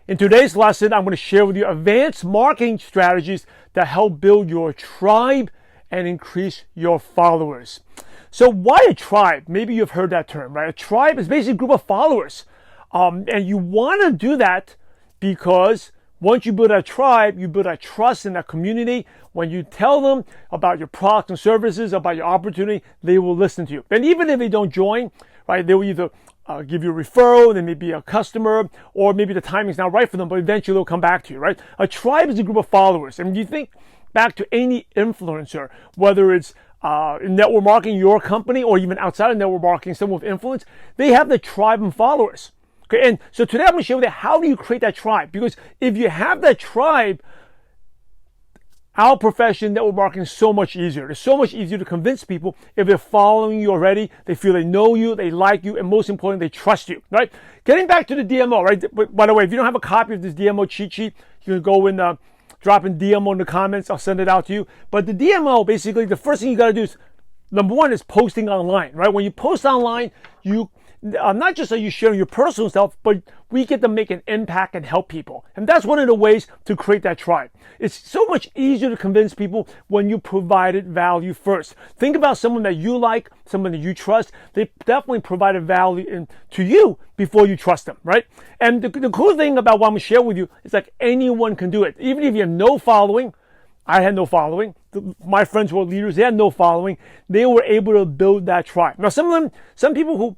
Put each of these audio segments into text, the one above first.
In today's lesson, I'm going to share with you advanced marketing strategies that help build your tribe and increase your followers. So why a tribe? Maybe you've heard that term, right? A tribe is basically a group of followers. And you want to do that because once you build a tribe, you build a trust in that community. When you tell them about your products and services, about your opportunity, they will listen to you. And even if they don't join, right, they will either give you a referral, they may be a customer, or maybe the timing's not right for them, but eventually they'll come back to you, right? A tribe is a group of followers. And you think back to any influencer, whether it's in network marketing, your company, or even outside of network marketing, someone with influence, they have the tribe and followers. Okay, and so today I'm going to share with you how do you create that tribe? Because if you have that tribe, our profession, network marketing, is so much easier. It's so much easier to convince people if they're following you already, they feel they know you, they like you, and most importantly, they trust you, right? Getting back to the DMO, right? By the way, if you don't have a copy of this DMO cheat sheet, you can go in, drop in DMO in the comments. I'll send it out to you. But the DMO, basically, the first thing you got to do is, number one is posting online, right? When you post online, you not just are you sharing your personal stuff, but we get to make an impact and help people. And that's one of the ways to create that tribe. It's so much easier to convince people when you provided value first. Think about someone that you like, someone that you trust. They definitely provided value to you before you trust them, right? And the cool thing about what I'm going to share with you is like anyone can do it. Even if you have no following, I had no following. My friends who were leaders, they had no following. They were able to build that tribe. Now, some people who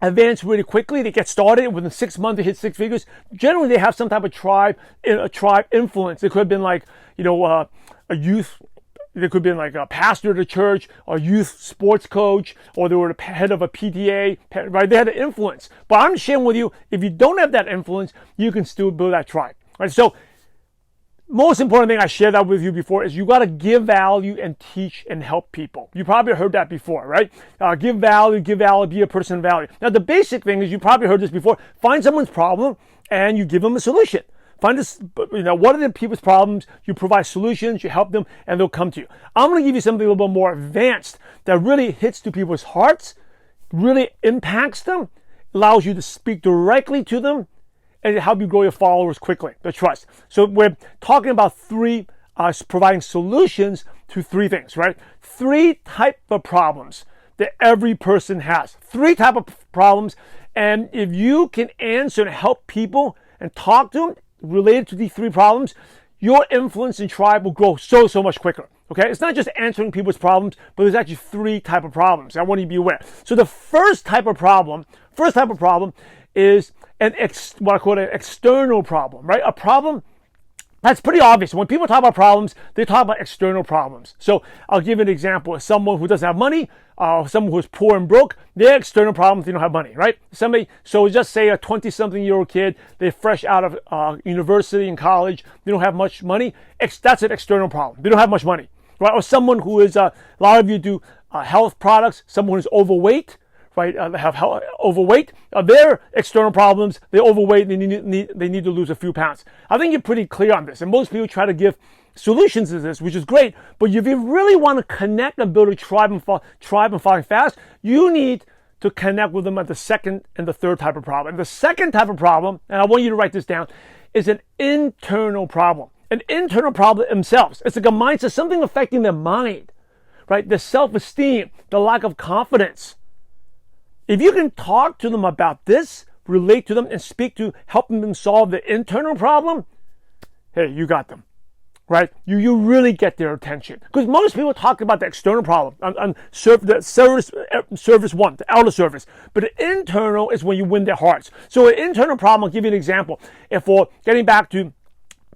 advance really quickly, they get started within 6 months to hit six figures. Generally, they have some type of tribe influence. It could have been like, a youth. There could have been like a pastor at a church, or youth sports coach, or they were the head of a PTA, right? They had an influence. But I'm sharing with you, if you don't have that influence, you can still build that tribe, right? So, most important thing I shared that with you before is you got to give value and teach and help people. You probably heard that before, right? Give value, be a person of value. Now, the basic thing is you probably heard this before. Find someone's problem and you give them a solution. Find this, what are the people's problems? You provide solutions, you help them, and they'll come to you. I'm going to give you something a little bit more advanced that really hits to people's hearts, really impacts them, allows you to speak directly to them, and help you grow your followers quickly, the trust. So we're talking about providing solutions to three things, right? Three type of problems that every person has. Three type of problems, and if you can answer and help people and talk to them related to these three problems, your influence and tribe will grow so much quicker. Okay, it's not just answering people's problems, but there's actually three type of problems. I want you to be aware. So the first type of problem is what I call an external problem, right? A problem that's pretty obvious. When people talk about problems, they talk about external problems. So I'll give you an example. Someone who doesn't have money, someone who's poor and broke, their external problems, they don't have money, right? So just say a 20-something-year-old kid, they're fresh out of university and college, they don't have much money. That's an external problem. They don't have much money, right? Or someone who is, a lot of you do health products, someone who's overweight, right, have overweight, their external problems, they're overweight, they need to lose a few pounds. I think you're pretty clear on this, and most people try to give solutions to this, which is great, but if you really want to connect and build a tribe and following fast, you need to connect with them at the second and the third type of problem. And the second type of problem, and I want you to write this down, is an internal problem. An internal problem themselves. It's like a mindset, something affecting their mind, right? Their self-esteem, the lack of confidence. If you can talk to them about this, relate to them, and speak to helping them solve the internal problem, hey, you got them, right? You really get their attention. Because most people talk about the external problem on the service one, the outer service. But the internal is when you win their hearts. So an internal problem, I'll give you an example. If we're getting back to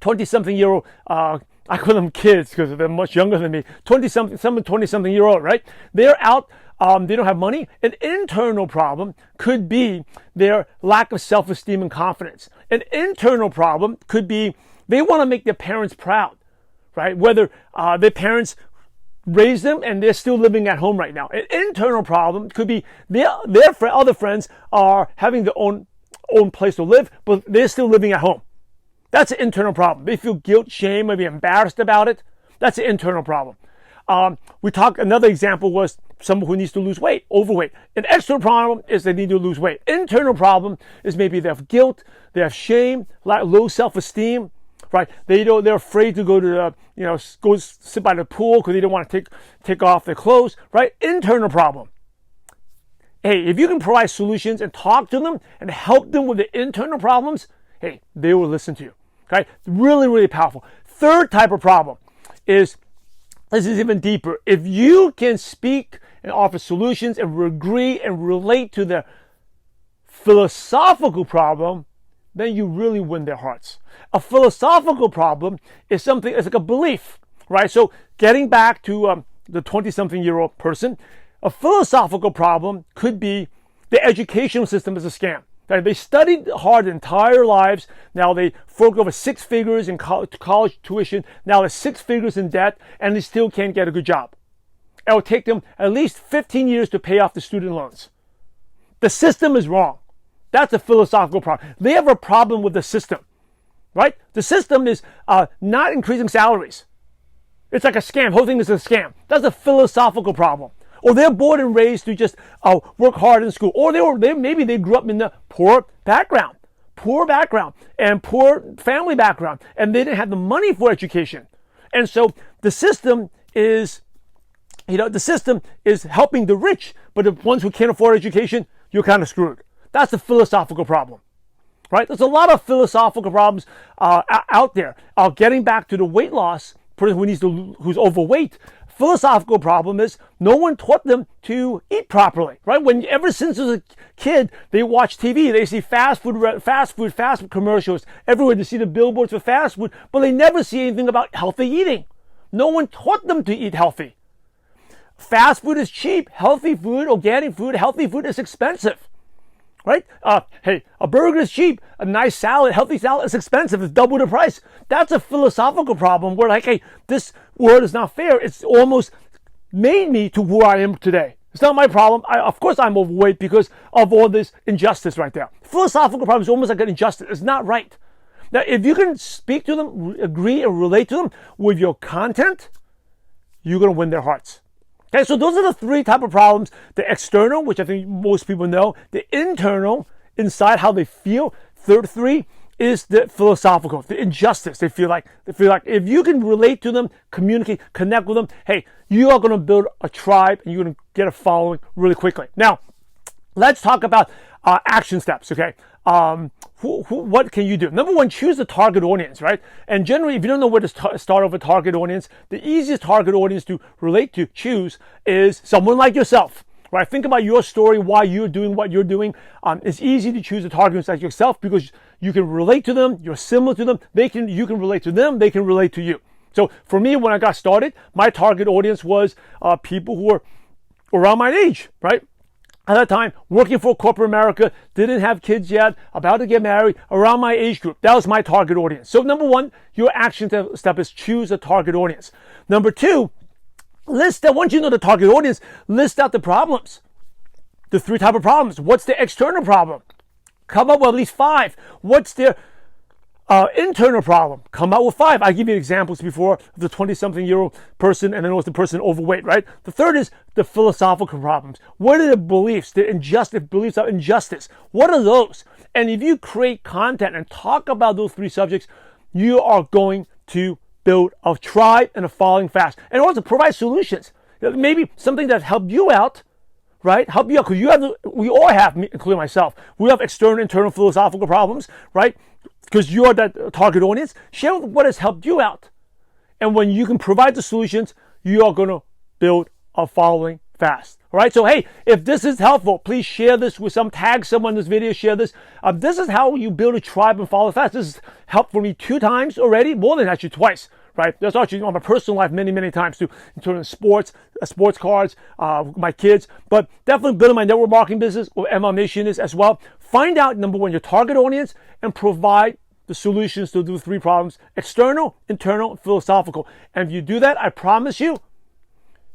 20-something-year-old, I call them kids because they're much younger than me, 20-something-year-old, right? They're out. They don't have money. An internal problem could be their lack of self-esteem and confidence. An internal problem could be they want to make their parents proud, right? Whether their parents raised them and they're still living at home right now. An internal problem could be their other friends are having their own place to live, but they're still living at home. That's an internal problem. They feel guilt, shame, maybe embarrassed about it. That's an internal problem. Another example was someone who needs to lose weight, overweight. An external problem is they need to lose weight. Internal problem is maybe they have guilt, they have shame, low self-esteem, right? They're afraid to go to go sit by the pool because they don't want to take off their clothes, right? Internal problem. Hey, if you can provide solutions and talk to them and help them with the internal problems, hey, they will listen to you. Okay, really, really powerful. Third type of problem is, this is even deeper. If you can speak and offer solutions and agree and relate to their philosophical problem, then you really win their hearts. A philosophical problem is something, it's like a belief, right? So getting back to the 20-something-year-old person, a philosophical problem could be the educational system is a scam. Right? They studied hard their entire lives. Now they fork over 6 figures in college tuition. Now they're 6 figures in debt, and they still can't get a good job. It will take them at least 15 years to pay off the student loans. The system is wrong. That's a philosophical problem. They have a problem with the system, right? The system is not increasing salaries. It's like a scam. The whole thing is a scam. That's a philosophical problem. Or they're born and raised to just work hard in school. Or maybe they grew up in the poor background and poor family background, and they didn't have the money for education. And so the system is, helping the rich, but the ones who can't afford education, you're kind of screwed. That's a philosophical problem, right? There's a lot of philosophical problems out there. Getting back to the weight loss, person who's overweight, philosophical problem is no one taught them to eat properly, right? Ever since as a kid, they watch TV, they see fast food commercials everywhere. They see the billboards for fast food, but they never see anything about healthy eating. No one taught them to eat healthy. Fast food is cheap. Healthy food, organic food, healthy food is expensive, right? Hey, a burger is cheap. A nice salad, healthy salad is expensive. It's double the price. That's a philosophical problem where, like, hey, this world is not fair. It's almost made me to who I am today. It's not my problem. Of course I'm overweight because of all this injustice right there. Philosophical problem is almost like an injustice. It's not right. Now, if you can speak to them, agree and relate to them with your content, you're going to win their hearts. Okay, so those are the 3 type of problems. The external, which I think most people know. The internal, inside how they feel. Third 3 is the philosophical, the injustice. They feel like if you can relate to them, communicate, connect with them, hey, you are going to build a tribe and you're going to get a following really quickly. Now, let's talk about action steps, okay? What can you do? Number 1, choose the target audience, right? And generally, if you don't know where to start with a target audience, the easiest target audience to relate to, choose, is someone like yourself, right? Think about your story, why you're doing what you're doing. It's easy to choose a target audience like yourself because you can relate to them, you're similar to them, you can relate to them, they can relate to you. So for me, when I got started, my target audience was people who were around my age, right? At that time, working for corporate America, didn't have kids yet, about to get married, around my age group. That was my target audience. So number 1, your action step is choose a target audience. Number 2, once you know the target audience, list out the problems. The 3 type of problems. What's the external problem? Come up with at least 5. What's their internal problem? Come out with 5. I give you examples before of the 20-something-year-old person, and then it was the person overweight, right? The third is the philosophical problems. What are the beliefs, beliefs of injustice? What are those? And if you create content and talk about those 3 subjects, you are going to build a tribe and a following fast. And also provide solutions. Maybe something that helped you out, right? Help you out, because we all have, including myself, we have external, internal philosophical problems, right? Because you're that target audience. Share what has helped you out. And when you can provide the solutions, you are going to build a following fast. All right. So, hey, if this is helpful, please share this with tag someone in this video, share this. This is how you build a tribe and follow fast. This has helped for me 2 times already, more than actually twice. Right. That's actually on my personal life many times too, in terms of sports cards, my kids, but definitely building my network marketing business or ML Nation is as well. Find out, number 1, your target audience and provide the solutions to the 3 problems: external, internal, and philosophical. And if you do that, I promise you,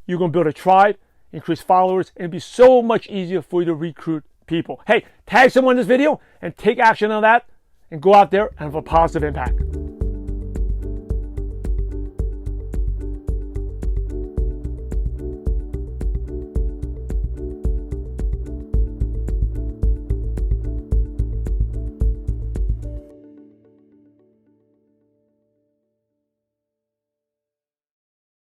you're going to build a tribe, increase followers, and it'll be so much easier for you to recruit people. Hey, tag someone in this video and take action on that and go out there and have a positive impact.